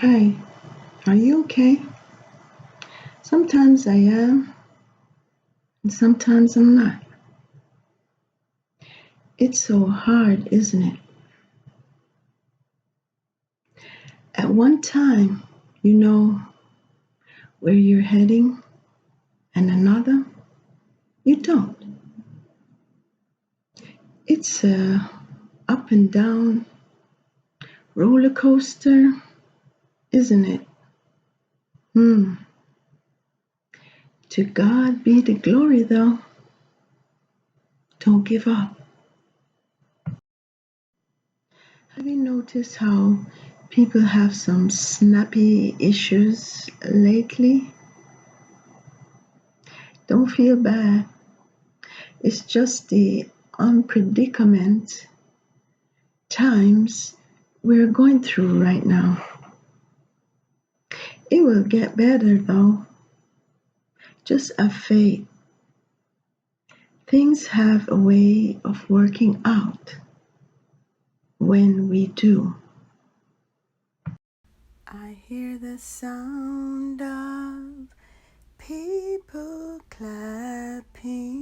Hi, are you okay? Sometimes I am, and sometimes I'm not. It's so hard, isn't it? At one time, you know where you're heading, and another, you don't. It's a up and down roller coaster, isn't it? Hmm. To God be the glory, though. Don't give up. Have you noticed how people have some snappy issues lately? Don't feel bad. It's just the unpredicament times we're going through right now. It will get better though. Just have faith. Things have a way of working out when we do. I hear the sound of people clapping.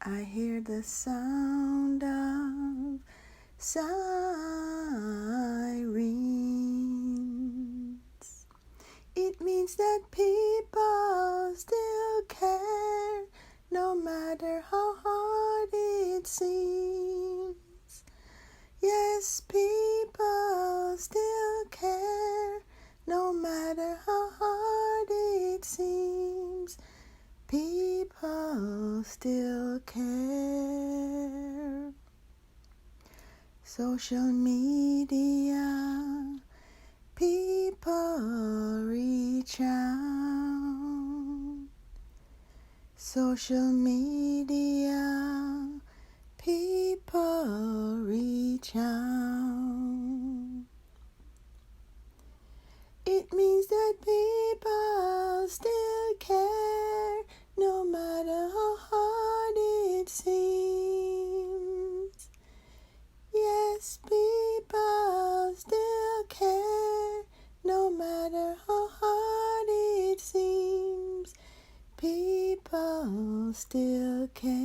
I hear the sound of sirens. It means that people still care, no matter how hard it seems. Yes, people still care, no matter how hard it seems. People still care. Social media, people reach out. Social media, people reach out. It means that people still care, no matter how hard it seems. Yes, people still care, no matter how hard it seems. People still care.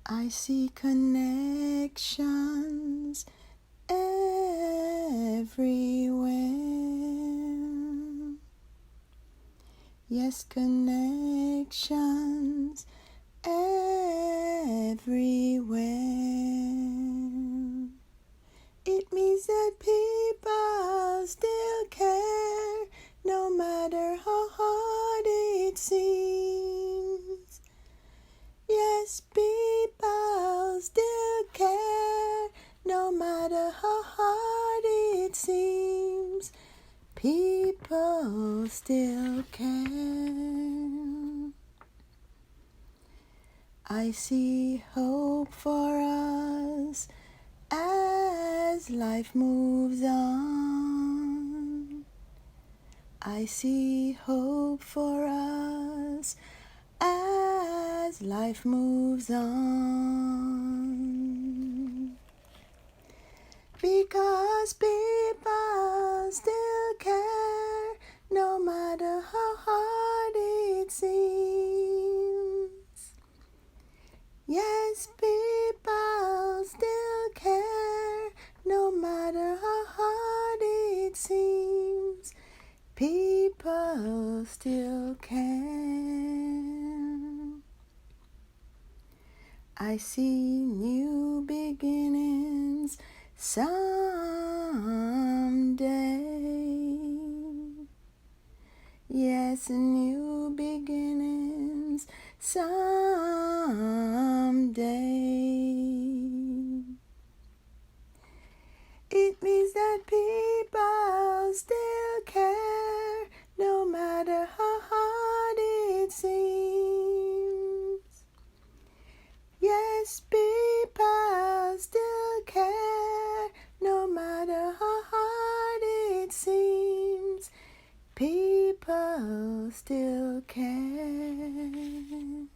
I see connections everywhere. Yes, connections everywhere. It means that people still care, no matter how hard it seems. Yes, people still care, no matter how hard it seems. People still care. I see hope for us as life moves on. I see hope for us as life moves on. Because people still care, no matter how hard it seems. Yes, people still care, no matter how hard it seems. People still care. I see new beginnings someday. Yes, new beginnings someday. It means that people still care, no matter how hard it seems. Yes, people still care, no matter how hard it seems. People still care.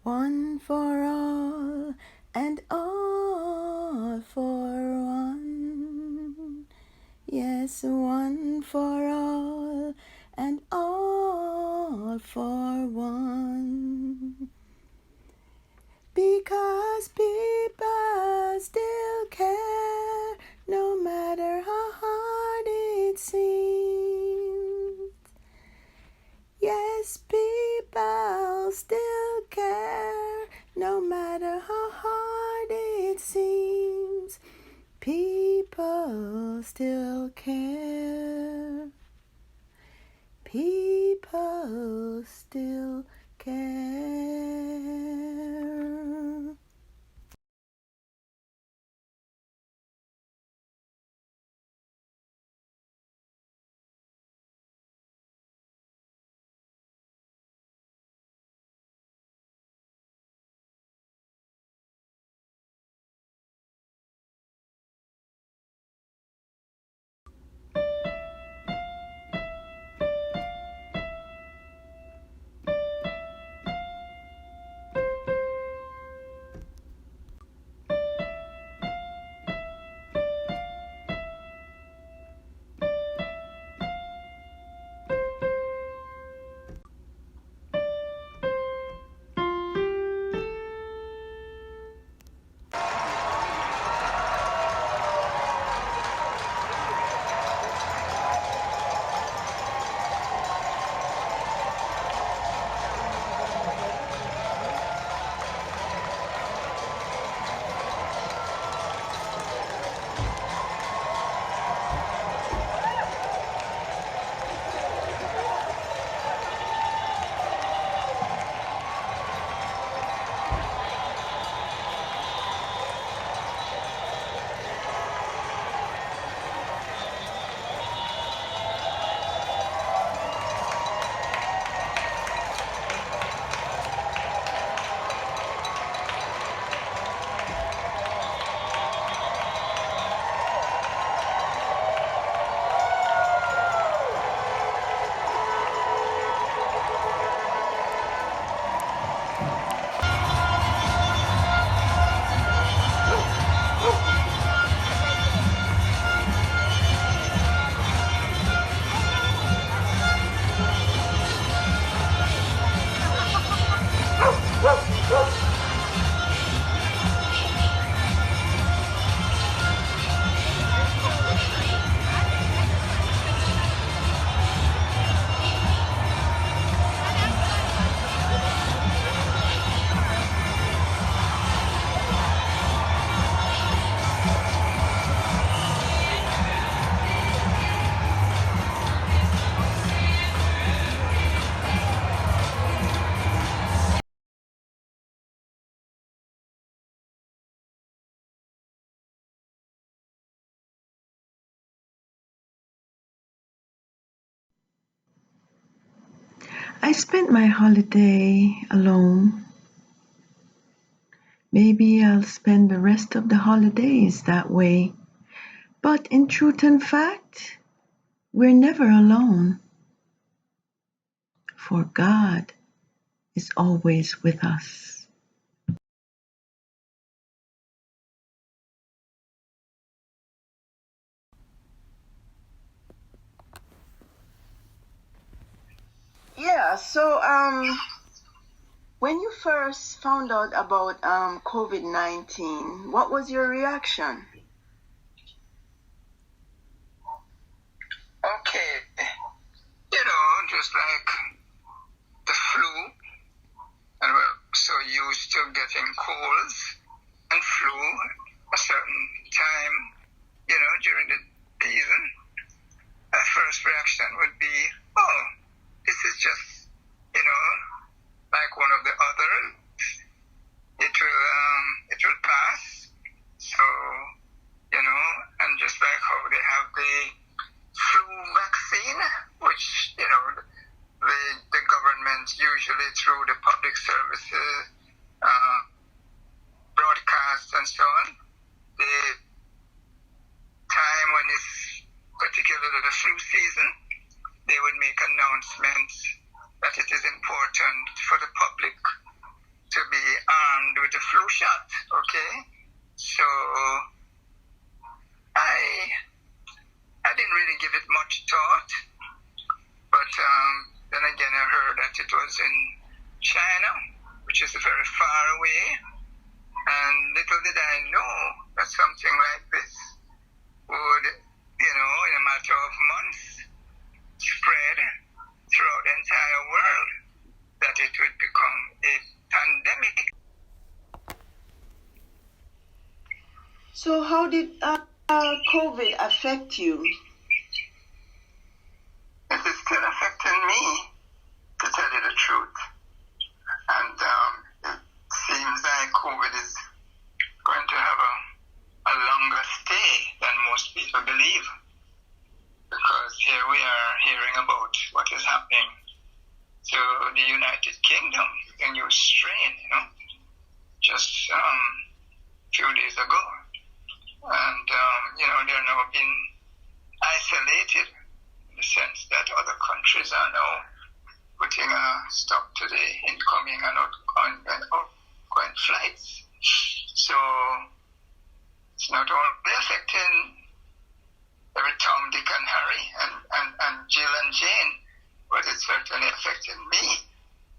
One for all Jesus one for all and all for one. Because people still care, no matter how hard it seems. Yes, people still care, no matter how hard it seems. People still care. People still care. I spent my holiday alone. Maybe I'll spend the rest of the holidays that way. But in truth and fact, we're never alone. For God is always with us. Yeah, so when you first found out about COVID-19, what was your reaction? Okay, just like the flu, and we're so used to getting colds and flu a certain time, during the season. Our first reaction would be, oh, this is just, like one of the others. It will pass. So, and just like how they have the flu vaccine, which, the government usually through the public services, broadcast and so on, the time when it's particularly the flu season, they would make announcements that it is important for the public to be armed with the flu shot, okay? So I didn't really give China, which is very far away. And little did I know that something like this would, in a matter of months, spread throughout the entire world, that it would become a pandemic. So how did COVID affect you? It is still affecting me, to tell you the truth. And it seems like COVID is going to have a longer stay than most people believe. Because here we are hearing about what is happening to the United Kingdom, a new strain, just a few days ago. And, they're now being isolated in the sense that other countries are now putting a stop to the incoming and outgoing flights. So it's not only affecting every Tom, Dick, and Harry, and Jill and Jane, but it's certainly affecting me.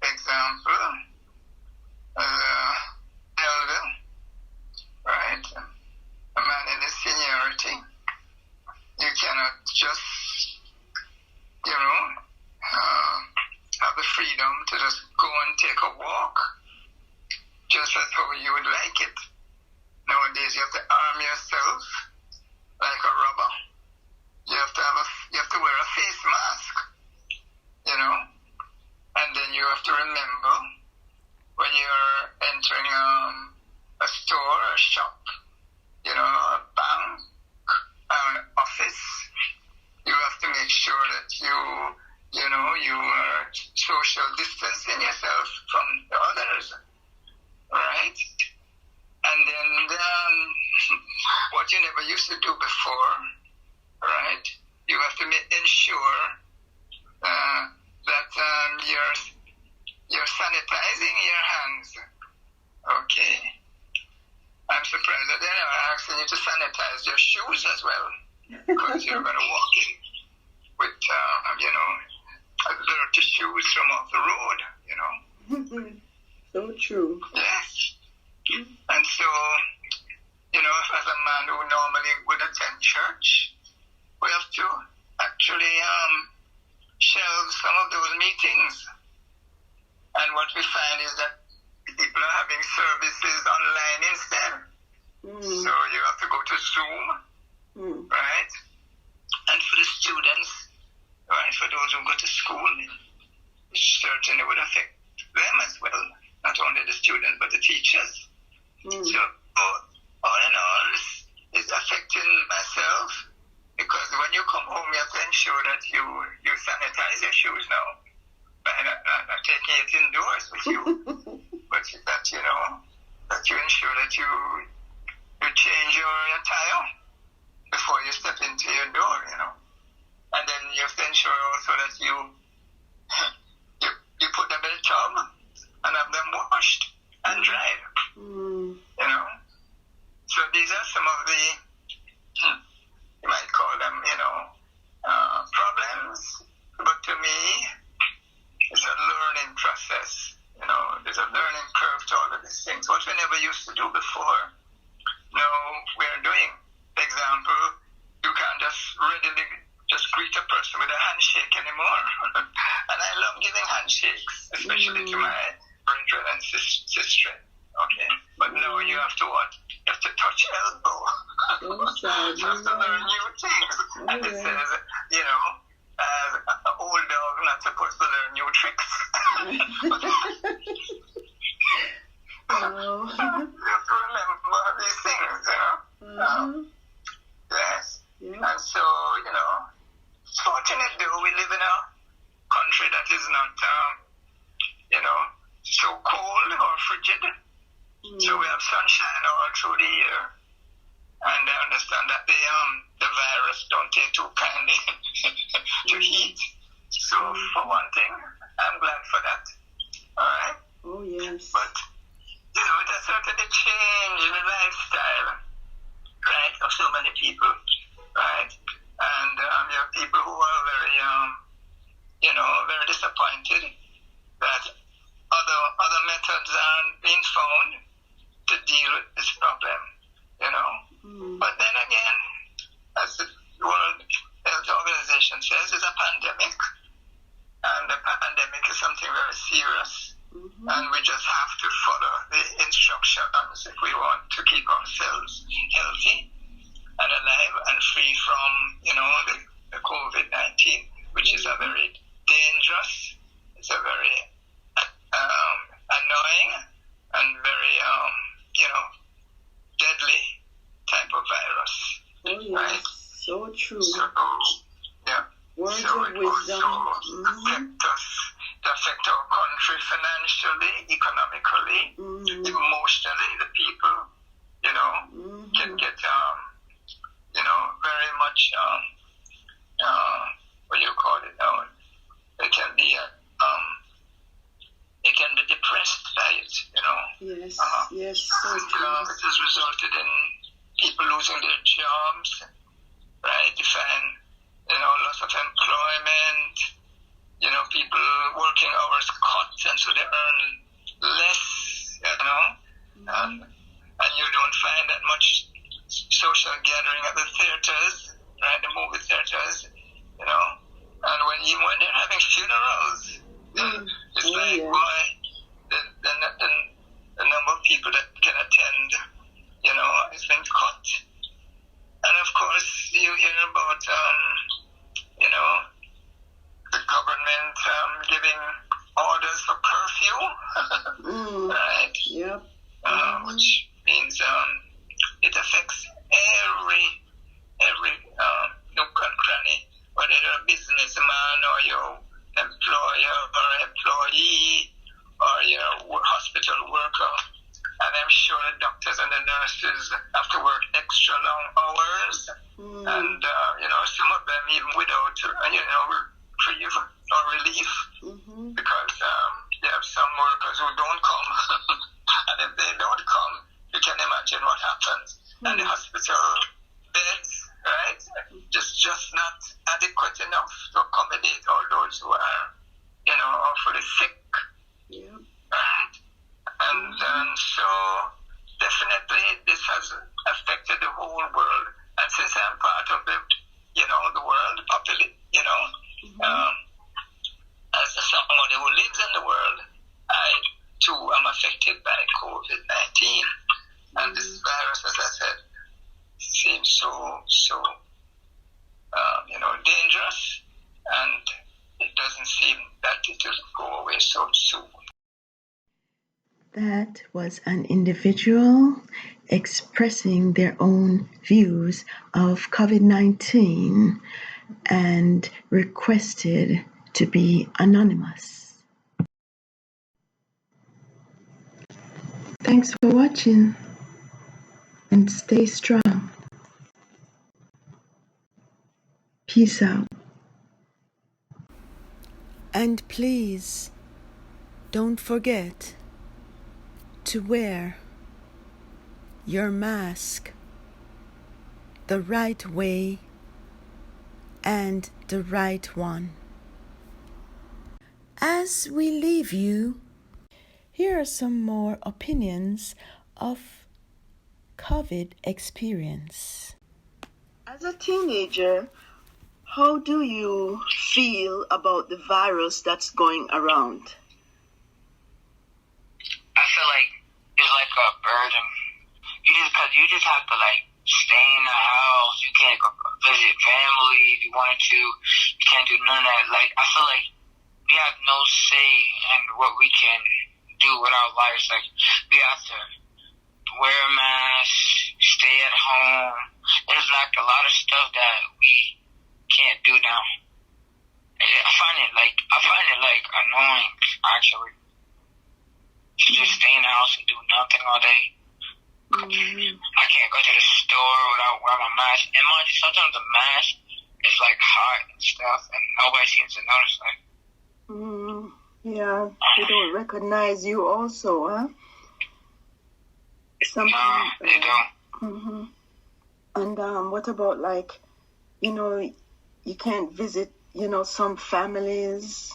Example, elder, right? A man in his seniority. You cannot just, have the freedom to just go and take a walk, just as how you would like it. Nowadays, you have to arm yourself like a robber. You have to wear a face mask, and then you have to remember when you're entering a store, a shop, a bank, an office, you have to make sure that you are social distancing yourself from the others, right? And then what you never used to do before, right? You have to ensure that you're sanitizing your hands. Okay. I'm surprised that they're not asking you to sanitize your shoes as well, because you're going to walk in with, dirty shoes from off the road, So true. Yes. And so, as a man who normally would attend church, we have to actually shelve some of those meetings. And what we find is that people are having services online instead. So you have to go to Zoom, right? And for the students, right, for those who go to school, it certainly would affect them as well. Not only the students, but the teachers. So all in all, it's affecting myself, because when you come home, you have to ensure that you sanitize your shoes now by not taking it indoors with you, but that that you ensure that you change your attire before you step into your door, and then you have to ensure also that you put them in a tub and have them washed and dried, So these are some of the, you might call them, problems. But to me, it's a learning process. There's a learning curve to all of these things. What we never used to do before, now we're doing. For example, you can't just readily just greet a person with a handshake anymore. And I love giving handshakes, especially to my brethren and sister. Okay, but no, you have to what? You have to touch elbow. You have to learn new things. And it says, as an old dog not supposed to learn new tricks. You have to remember these things, Yes. And so, fortunately, though, we live in a country that is not, so cold or frigid. So we have sunshine all through the year, and I understand that the virus don't take too kindly to heat. So for one thing, I'm glad for that. All right. Oh yes. But it has certainly changed the lifestyle, right, of so many people, right? And you have people who are very, very disappointed that other And we just have to follow the instructions if we want to keep ourselves healthy and alive and free from, the COVID-19, which is a very dangerous, it's a very annoying and very, deadly type of virus. Oh, yes. Right? So true. So, yeah. Words So of it wisdom. also affect our country financially, economically, emotionally. The people, can get, very much, what do you call it now? They can be depressed by it, Yes, Yes, so and, true. it has resulted in people losing their jobs, right? You find, loss of employment, people working hours cut, and so they earn less, and you don't find that much social gathering at the theaters, right? The movie theaters, and when they're having funerals, it's like, yeah. boy, the number of people that can attend, has been cut. And of course, you hear about, the government giving orders for curfew, right? Yep. Which means it affects every nook and cranny, whether you're a businessman or your employer or employee or your hospital worker. And I'm sure the doctors and the nurses have to work extra long hours. And, some of them even without, reprieve or relief because they have some workers who don't come. And if they don't come, you can imagine what happens. And the hospital beds, right, just not adequate enough to accommodate all those who are, awfully sick. Yeah. Right? And so definitely this has affected the whole world. And since I'm part of the, the world, as somebody who lives in the world, I too am affected by COVID-19. And this virus, as I said, seems so dangerous, and it doesn't seem that it will go away so soon. That was an individual expressing their own views of COVID-19 and requested to be anonymous. Thanks for watching and stay strong. Peace out. And please don't forget to wear your mask the right way and the right one. As we leave you, here are some more opinions of COVID experience. As a teenager, how do you feel about the virus that's going around? I feel like it's like a burden. You just have to stay in the house. You can't go visit family if you wanted to. You can't do none of that. I feel like we have no say in what we can do with our lives. We have to wear a mask, stay at home. There's a lot of stuff that we can't do now. I find it annoying actually to just stay in the house and do nothing all day. I can't go to the store without wearing my mask. And mind you, sometimes the mask is hot and stuff, and nobody seems to notice that. Yeah, they don't recognize you also, huh? No, they don't. And what about you can't visit, some families,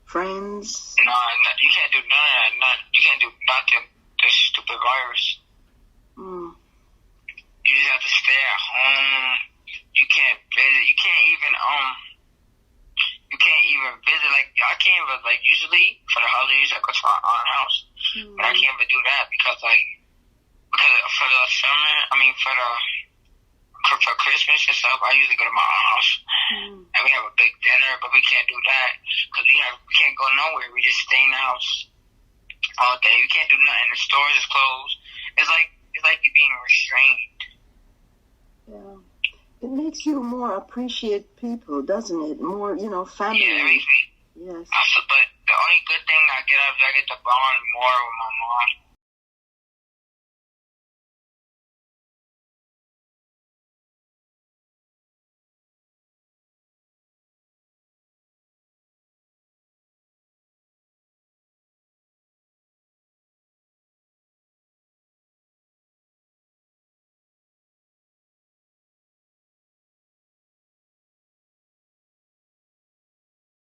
friends? No, you can't do none of that. You can't do nothing. This stupid virus. You just have to stay at home. You can't visit. You can't even visit. I can't even usually for the holidays I go to my aunt's house. But I can't even do that because for the summer, for Christmas and stuff, I usually go to my aunt's house and we have a big dinner, but we can't do that because we can't go nowhere. We just stay in the house all day. We can't do nothing. The stores is closed. It's like you're being restrained. Yeah. It makes you more appreciate people, doesn't it? More, family. Yeah, it makes me. Yes. But the only good thing I get out of it, I get to bond more with my mom.